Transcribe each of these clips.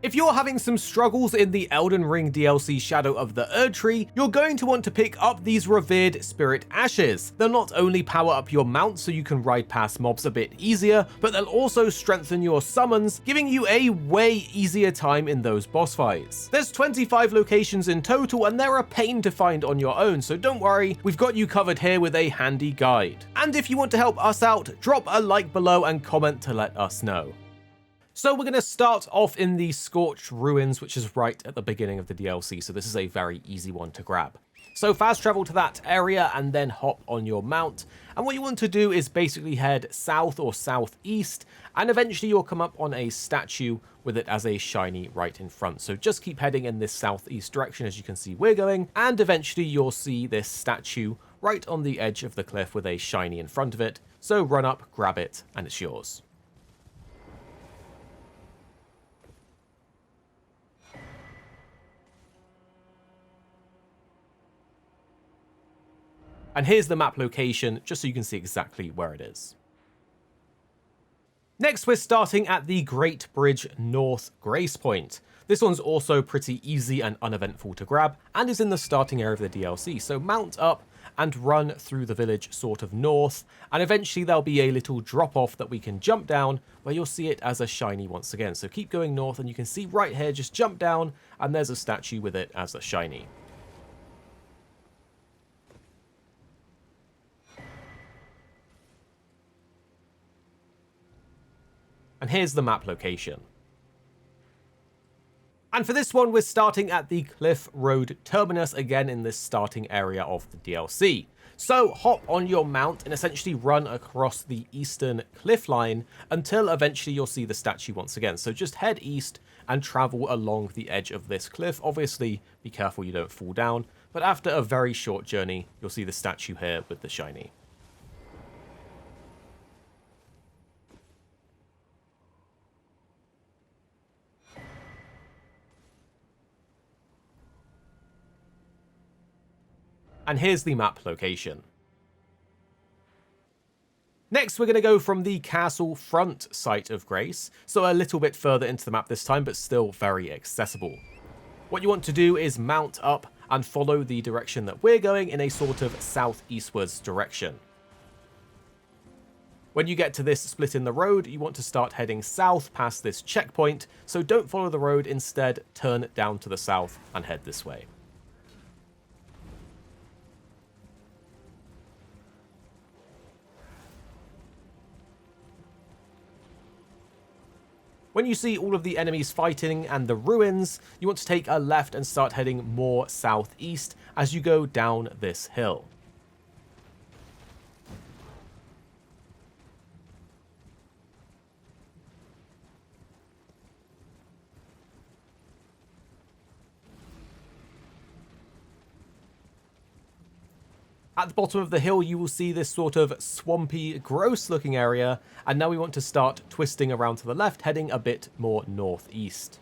If you're having some struggles in the Elden Ring DLC Shadow of the Erdtree, you're going to want to pick up these Revered Spirit Ashes. They'll not only power up your mount so you can ride past mobs a bit easier, but they'll also strengthen your summons, giving you a way easier time in those boss fights. There's 25 locations in total and they're a pain to find on your own, so don't worry, we've got you covered here with a handy guide. And if you want to help us out, drop a like below and comment to let us know. So we're going to start off in the Scorched Ruins, which is right at the beginning of the DLC, so this is a very easy one to grab. So fast travel to that area and then hop on your mount, and what you want to do is basically head south or southeast, and eventually you'll come up on a statue with it as a shiny right in front. So just keep heading in this southeast direction as you can see we're going, and eventually you'll see this statue right on the edge of the cliff with a shiny in front of it. So run up, grab it, and it's yours. And here's the map location, just so you can see exactly where it is. Next, we're starting at the Greatbridge North Grace Point. This one's also pretty easy and uneventful to grab, and is in the starting area of the DLC, so mount up and run through the village sort of north, and eventually there'll be a little drop-off that we can jump down, where you'll see it as a shiny once again. So keep going north, and you can see right here, just jump down, and there's a statue with it as a shiny. And here's the map location. And for this one, we're starting at the Cliffroad Terminus, again in this starting area of the DLC. So hop on your mount and essentially run across the eastern cliff line until eventually you'll see the statue once again. So just head east and travel along the edge of this cliff. Obviously, be careful you don't fall down, but after a very short journey, you'll see the statue here with the shiny. And here's the map location. Next, we're going to go from the castle front site of Grace, so a little bit further into the map this time, but still very accessible. What you want to do is mount up and follow the direction that we're going in a sort of southeastwards direction. When you get to this split in the road, you want to start heading south past this checkpoint, so don't follow the road, instead turn down to the south and head this way. When you see all of the enemies fighting and the ruins, you want to take a left and start heading more southeast as you go down this hill. At the bottom of the hill, you will see this sort of swampy, gross looking area, and now we want to start twisting around to the left, heading a bit more northeast.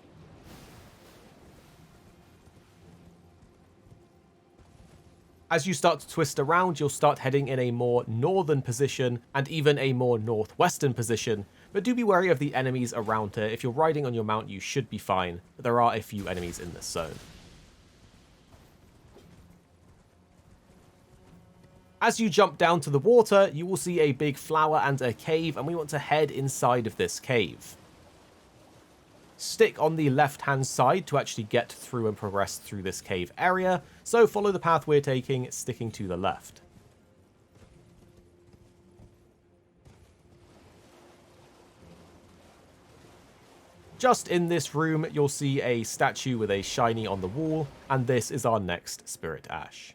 As you start to twist around, you'll start heading in a more northern position and even a more northwestern position, but do be wary of the enemies around here. If you're riding on your mount, you should be fine, but there are a few enemies in this zone. As you jump down to the water, you will see a big flower and a cave, and we want to head inside of this cave. Stick on the left-hand side to actually get through and progress through this cave area, so follow the path we're taking, sticking to the left. Just in this room, you'll see a statue with a shiny on the wall, and this is our next Spirit Ash.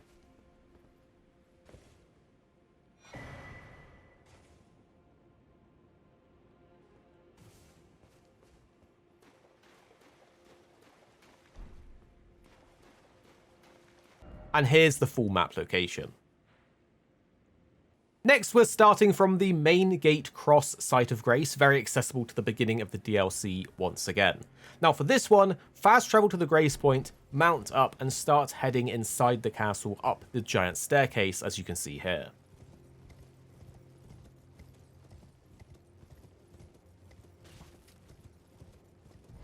And here's the full map location. Next, we're starting from the main gate cross site of Grace, very accessible to the beginning of the DLC once again. Now for this one, fast travel to the Grace Point, mount up and start heading inside the castle up the giant staircase, as you can see here.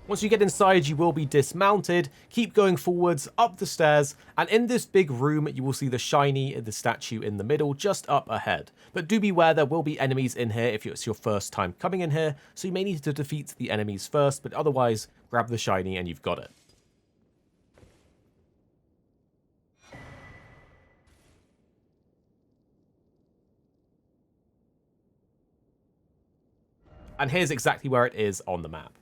Once you get inside, you will be dismounted. Keep going forwards, up the stairs, and in this big room, you will see the shiny, the statue in the middle, just up ahead. But do beware, there will be enemies in here if it's your first time coming in here, so you may need to defeat the enemies first, but otherwise, grab the shiny and you've got it. And here's exactly where it is on the map.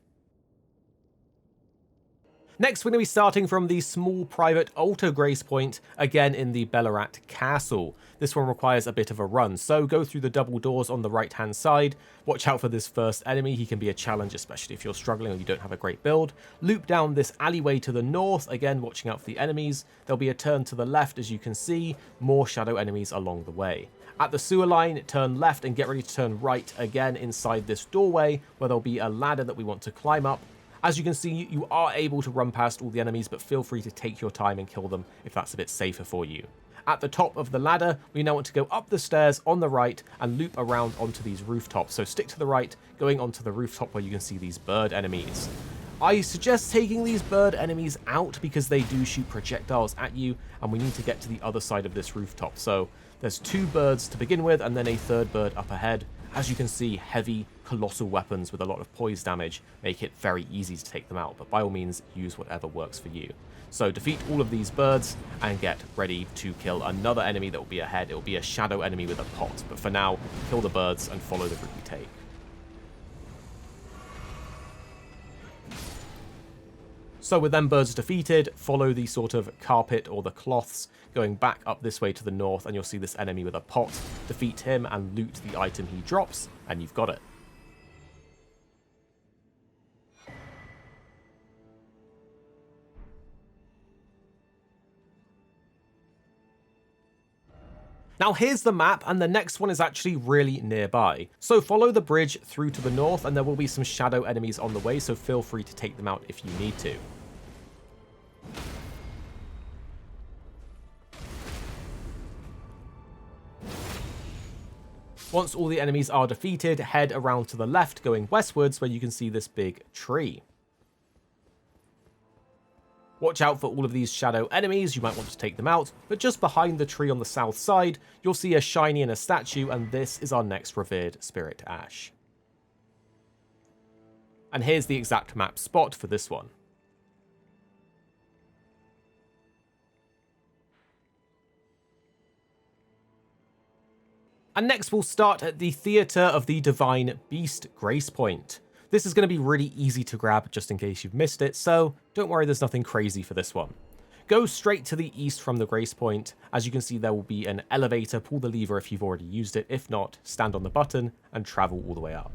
Next, we're going to be starting from the small private altar grace point, again in the Ballarat Castle. This one requires a bit of a run, so go through the double doors on the right hand side. Watch out for this first enemy, he can be a challenge, especially if you're struggling or you don't have a great build. Loop down this alleyway to the north, again watching out for the enemies. There'll be a turn to the left, as you can see, more shadow enemies along the way. At the sewer line, turn left and get ready to turn right again inside this doorway, where there'll be a ladder that we want to climb up. As you can see, you are able to run past all the enemies, but feel free to take your time and kill them if that's a bit safer for you. At the top of the ladder, we now want to go up the stairs on the right and loop around onto these rooftops. So stick to the right, going onto the rooftop where you can see these bird enemies. I suggest taking these bird enemies out because they do shoot projectiles at you, and we need to get to the other side of this rooftop. So there's 2 birds to begin with, and then a 3rd bird up ahead. As you can see, heavy, colossal weapons with a lot of poise damage make it very easy to take them out, but by all means, use whatever works for you. So defeat all of these birds and get ready to kill another enemy that will be ahead. It will be a shadow enemy with a pot, but for now, kill the birds and follow the route you take. So with them birds defeated, follow the sort of carpet or the cloths going back up this way to the north, and you'll see this enemy with a pot. Defeat him and loot the item he drops, and you've got it. Now here's the map, and the next one is actually really nearby. So follow the bridge through to the north, and there will be some shadow enemies on the way, so feel free to take them out if you need to. Once all the enemies are defeated, head around to the left going westwards where you can see this big tree. Watch out for all of these shadow enemies, you might want to take them out, but just behind the tree on the south side, you'll see a shiny and a statue, and this is our next Revered Spirit Ash. And here's the exact map spot for this one. And next we'll start at the Theatre of the Divine Beast Grace Point. This is going to be really easy to grab just in case you've missed it, so don't worry, there's nothing crazy for this one. Go straight to the east from the Grace Point. As you can see, there will be an elevator. Pull the lever if you've already used it. If not, stand on the button and travel all the way up.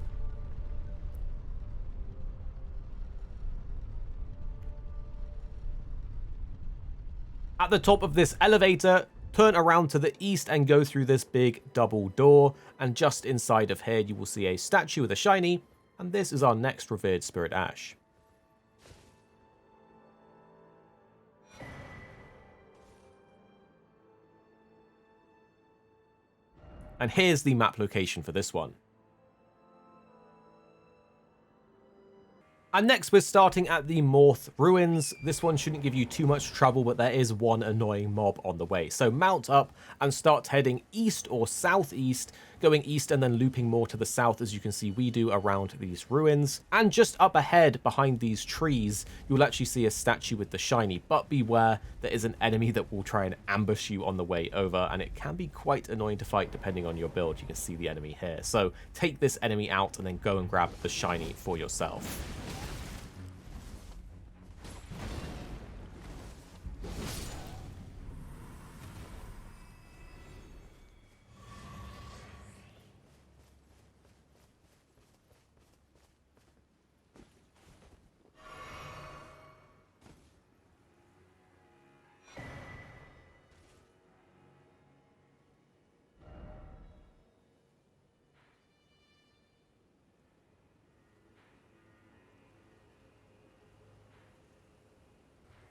At the top of this elevator, turn around to the east and go through this big double door, and just inside of here you will see a statue with a shiny, and this is our next Revered Spirit Ash. And here's the map location for this one. And next we're starting at the Moorth Ruins. This one shouldn't give you too much trouble, but there is one annoying mob on the way. So mount up and start heading east or southeast, going east and then looping more to the south, as you can see we do around these ruins. And just up ahead behind these trees, you'll actually see a statue with the shiny, but beware, there is an enemy that will try and ambush you on the way over, and it can be quite annoying to fight depending on your build. You can see the enemy here. So take this enemy out and then go and grab the shiny for yourself.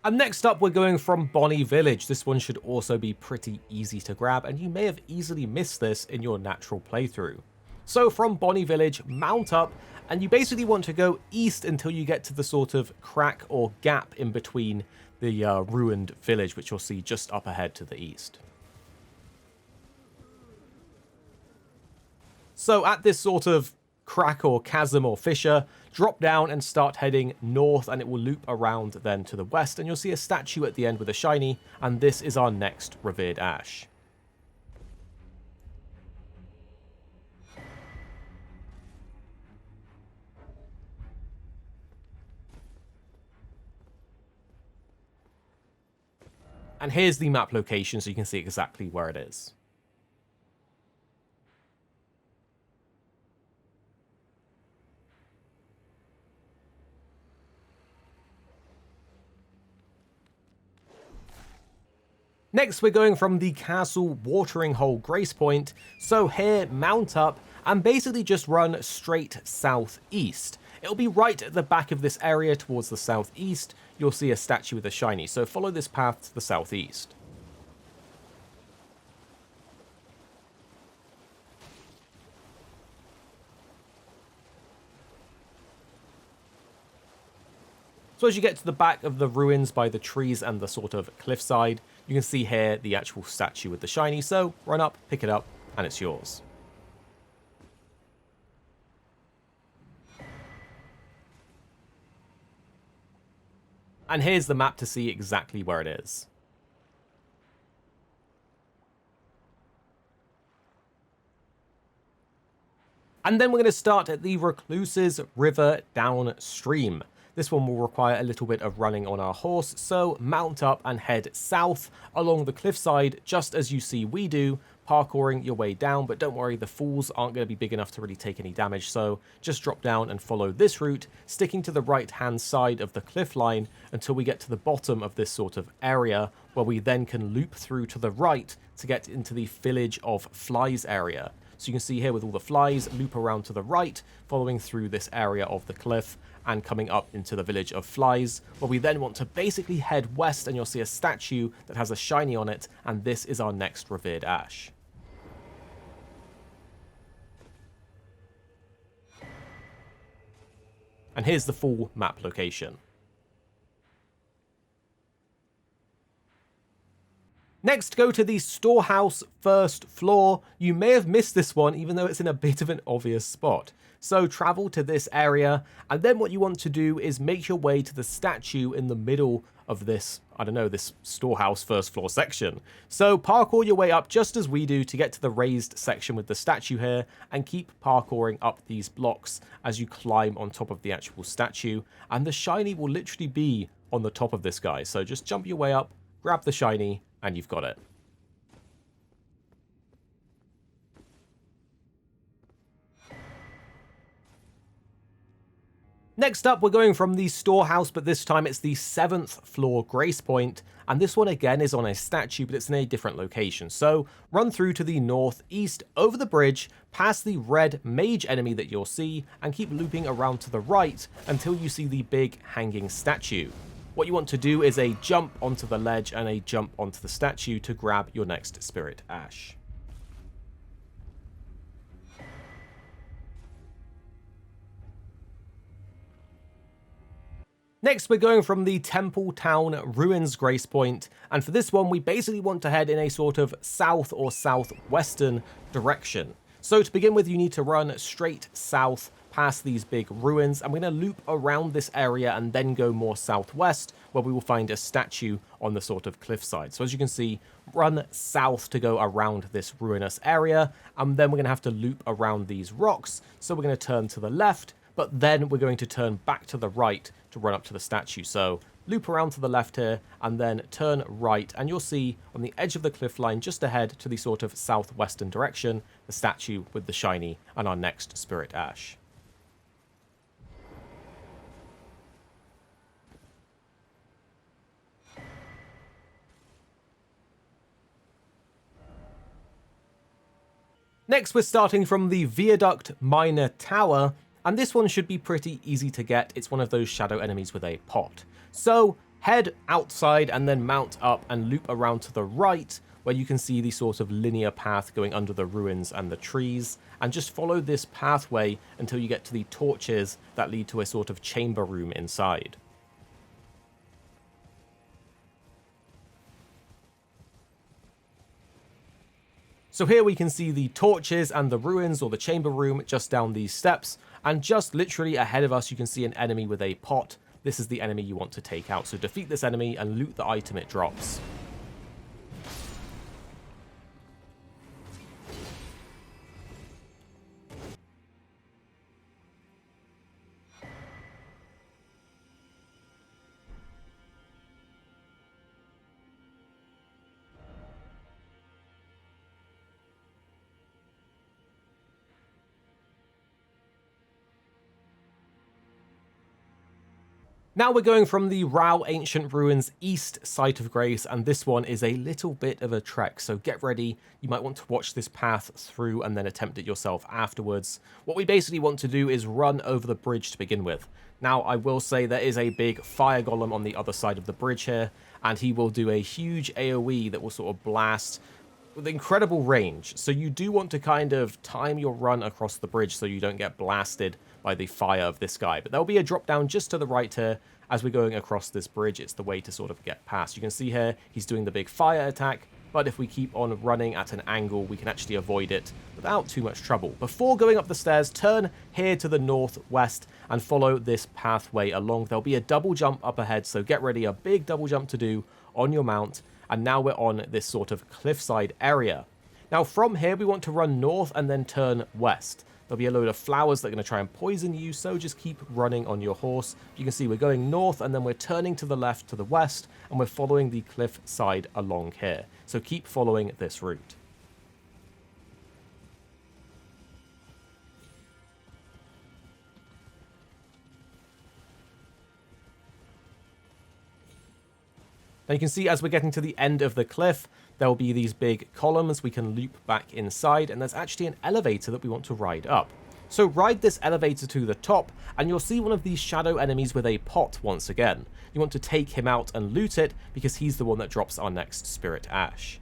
And next up, we're going from Bonny Village. This one should also be pretty easy to grab, and you may have easily missed this in your natural playthrough. So from Bonny Village, mount up, and you basically want to go east until you get to the sort of crack or gap in between the ruined village, which you'll see just up ahead to the east. So at this sort of crack or chasm or fissure, drop down and start heading north, and it will loop around then to the west, and you'll see a statue at the end with a shiny, and this is our next Revered Ash. And here's the map location so you can see exactly where it is. Next, we're going from the Castle Watering Hole Grace Point. So here, mount up and basically just run straight southeast. It'll be right at the back of this area towards the southeast. You'll see a statue with a shiny, so follow this path to the southeast. So as you get to the back of the ruins by the trees and the sort of cliffside, you can see here the actual statue with the shiny, so run up, pick it up, and it's yours. And here's the map to see exactly where it is. And then we're going to start at the Recluses River Downstream. This one will require a little bit of running on our horse, so mount up and head south along the cliffside, just as you see we do, parkouring your way down, but don't worry, the falls aren't going to be big enough to really take any damage, so just drop down and follow this route, sticking to the right-hand side of the cliff line until we get to the bottom of this sort of area, where we then can loop through to the right to get into the Village of Flies area. So you can see here with all the flies, loop around to the right, following through this area of the cliff, and coming up into the Village of Flies, where we then want to basically head west, and you'll see a statue that has a shiny on it, and this is our next Revered Ash. And here's the full map location. Next, go to the Storehouse first floor. You may have missed this one, even though it's in a bit of an obvious spot. So travel to this area, and then what you want to do is make your way to the statue in the middle of this, I don't know, this Storehouse first floor section. So parkour your way up just as we do to get to the raised section with the statue here, and keep parkouring up these blocks as you climb on top of the actual statue, and the shiny will literally be on the top of this guy. So just jump your way up, grab the shiny, and you've got it. Next up, we're going from the Storehouse, but this time it's the 7th floor Grace Point, and this one again is on a statue, but it's in a different location. So run through to the northeast, over the bridge, past the red mage enemy that you'll see, and keep looping around to the right until you see the big hanging statue. What you want to do is a jump onto the ledge and a jump onto the statue to grab your next Spirit Ash. Next, we're going from the Temple Town Ruins Grace Point, and for this one, we basically want to head in a sort of south or southwestern direction. So to begin with, you need to run straight south past these big ruins. I'm going to loop around this area and then go more southwest, where we will find a statue on the sort of cliffside. So as you can see, run south to go around this ruinous area, and then we're going to have to loop around these rocks. So we're going to turn to the left, but then we're going to turn back to the right to run up to the statue. So loop around to the left here and then turn right, and you'll see on the edge of the cliff line just ahead to the sort of southwestern direction, the statue with the shiny and our next Spirit Ash. Next, we're starting from the Viaduct Minor Tower, and this one should be pretty easy to get. It's one of those shadow enemies with a pot. So head outside and then mount up and loop around to the right, where you can see the sort of linear path going under the ruins and the trees, and just follow this pathway until you get to the torches that lead to a sort of chamber room inside. So here we can see the torches and the ruins, or the chamber room, just down these steps, and just literally ahead of us you can see an enemy with a pot. This is the enemy you want to take out, so defeat this enemy and loot the item it drops. Now we're going from the Rauh Ancient Ruins East Site of Grace, and this one is a little bit of a trek, so get ready. You might want to watch this path through and then attempt it yourself afterwards. What we basically want to do is run over the bridge to begin with. Now, I will say there is a big fire golem on the other side of the bridge here, and he will do a huge AoE that will sort of blast with incredible range. So you do want to kind of time your run across the bridge so you don't get blasted by the fire of this guy. But there'll be a drop down just to the right here as we're going across this bridge. It's the way to sort of get past. You can see here he's doing the big fire attack, but if we keep on running at an angle, we can actually avoid it without too much trouble. Before going up the stairs, turn here to the northwest and follow this pathway along. There'll be a double jump up ahead, so get ready, a big double jump to do on your mount. And now we're on this sort of cliffside area. Now from here, we want to run north and then turn west. There'll be a load of flowers that are going to try and poison you, so just keep running on your horse. You can see we're going north and then we're turning to the left to the west, and we're following the cliffside along here. So keep following this route. Now you can see as we're getting to the end of the cliff, there will be these big columns we can loop back inside, and there's actually an elevator that we want to ride up. So ride this elevator to the top, and you'll see one of these shadow enemies with a pot once again. You want to take him out and loot it, because he's the one that drops our next Spirit Ash.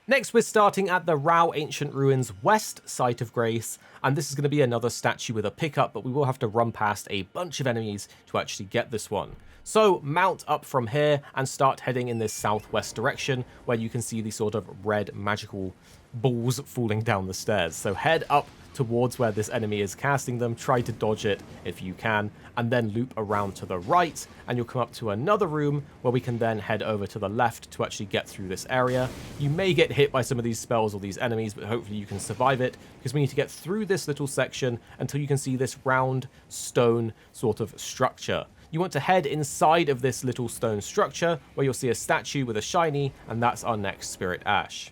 Next, we're starting at the Rauh Ancient Ruins West Site of Grace, and this is going to be another statue with a pickup, but we will have to run past a bunch of enemies to actually get this one. So mount up from here and start heading in this southwest direction, where you can see the sort of red magical balls falling down the stairs. So head up towards where this enemy is casting them, try to dodge it if you can, and then loop around to the right, and you'll come up to another room where we can then head over to the left to actually get through this area. You may get hit by some of these spells or these enemies, but hopefully you can survive it, because we need to get through this little section until you can see this round stone sort of structure. You want to head inside of this little stone structure where you'll see a statue with a shiny, and that's our next Spirit Ash.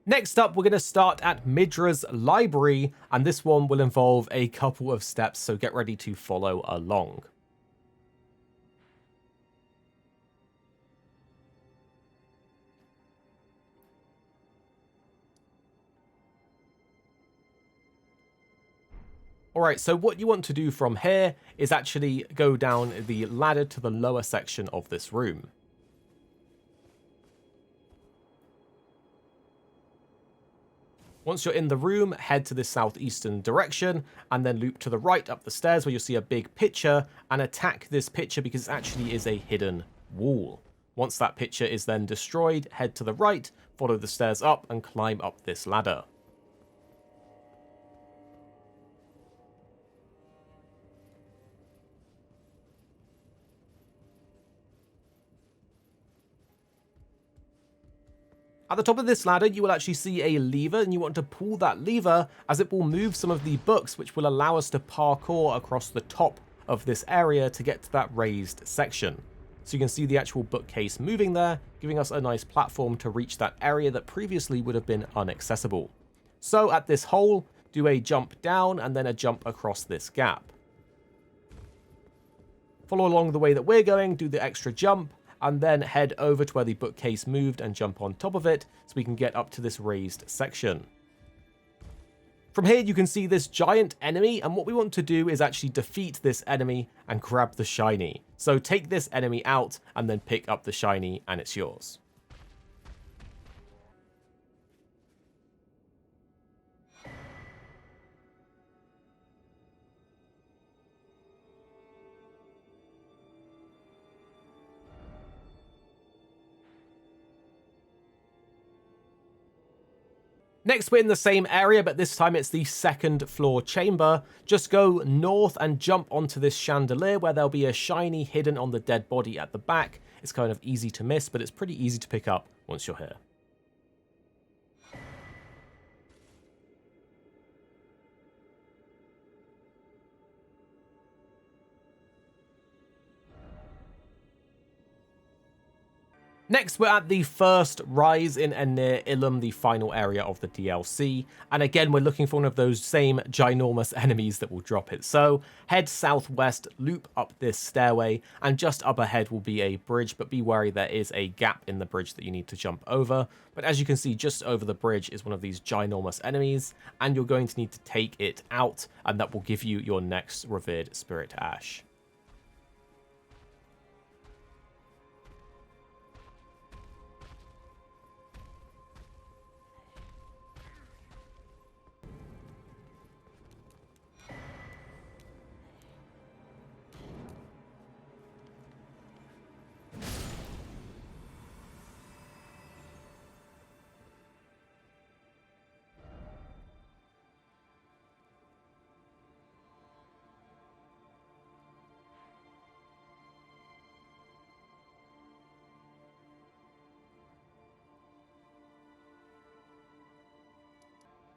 Next up, we're going to start at Midras Library, and this one will involve a couple of steps, so get ready to follow along. Alright, so what you want to do from here is actually go down the ladder to the lower section of this room. Once you're in the room, head to the southeastern direction and then loop to the right up the stairs where you'll see a big picture and attack this picture because it actually is a hidden wall. Once that picture is then destroyed, head to the right, follow the stairs up, and climb up this ladder. At the top of this ladder, you will actually see a lever, and you want to pull that lever as it will move some of the books, which will allow us to parkour across the top of this area to get to that raised section. So you can see the actual bookcase moving there, giving us a nice platform to reach that area that previously would have been inaccessible. So at this hole, do a jump down and then a jump across this gap. Follow along the way that we're going, do the extra jump, and then head over to where the bookcase moved and jump on top of it so we can get up to this raised section. From here you can see this giant enemy, and what we want to do is actually defeat this enemy and grab the shiny. So take this enemy out and then pick up the shiny and it's yours. Next, we're in the same area, but this time it's the second floor chamber. Just go north and jump onto this chandelier where there'll be a shiny hidden on the dead body at the back. It's kind of easy to miss, but it's pretty easy to pick up once you're here. Next, we're at the first rise in and near Ilum, the final area of the DLC. And again, we're looking for one of those same ginormous enemies that will drop it. So head southwest, loop up this stairway, and just up ahead will be a bridge, but be wary there is a gap in the bridge that you need to jump over. But as you can see, just over the bridge is one of these ginormous enemies, and you're going to need to take it out, and that will give you your next Revered Spirit Ash.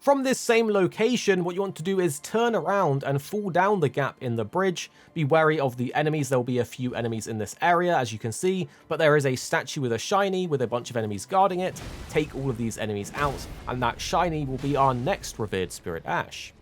From this same location, what you want to do is turn around and fall down the gap in the bridge. Be wary of the enemies. There will be a few enemies in this area, as you can see, but there is a statue with a shiny with a bunch of enemies guarding it. Take all of these enemies out, and that shiny will be our next Revered Spirit Ash.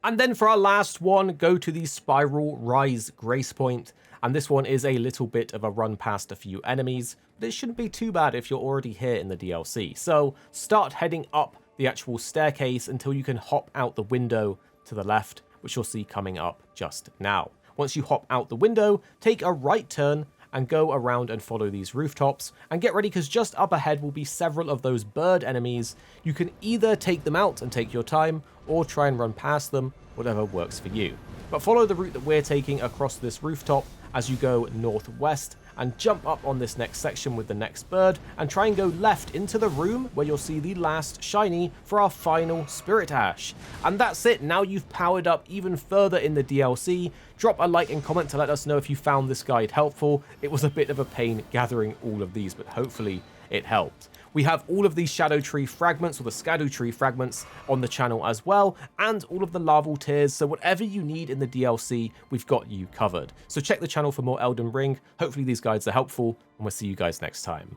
And then for our last one, go to the Spiral Rise Grace Point. And this one is a little bit of a run past a few enemies, but it shouldn't be too bad if you're already here in the DLC. So start heading up the actual staircase until you can hop out the window to the left, which you'll see coming up just now. Once you hop out the window, take a right turn and go around and follow these rooftops, and get ready because just up ahead will be several of those bird enemies. You can either take them out and take your time, or try and run past them, whatever works for you. But follow the route that we're taking across this rooftop as you go northwest, and jump up on this next section with the next bird, and try and go left into the room where you'll see the last shiny for our final Spirit Ash. And that's it. Now you've powered up even further in the DLC. Drop a like and comment to let us know if you found this guide helpful. It was a bit of a pain gathering all of these, but hopefully it helped. We have all of these Shadow Tree fragments, or the Shadow Tree fragments, on the channel as well, and all of the larval tears, so whatever you need in the DLC, we've got you covered. So check the channel for more Elden Ring. Hopefully these guides are helpful, and we'll see you guys next time.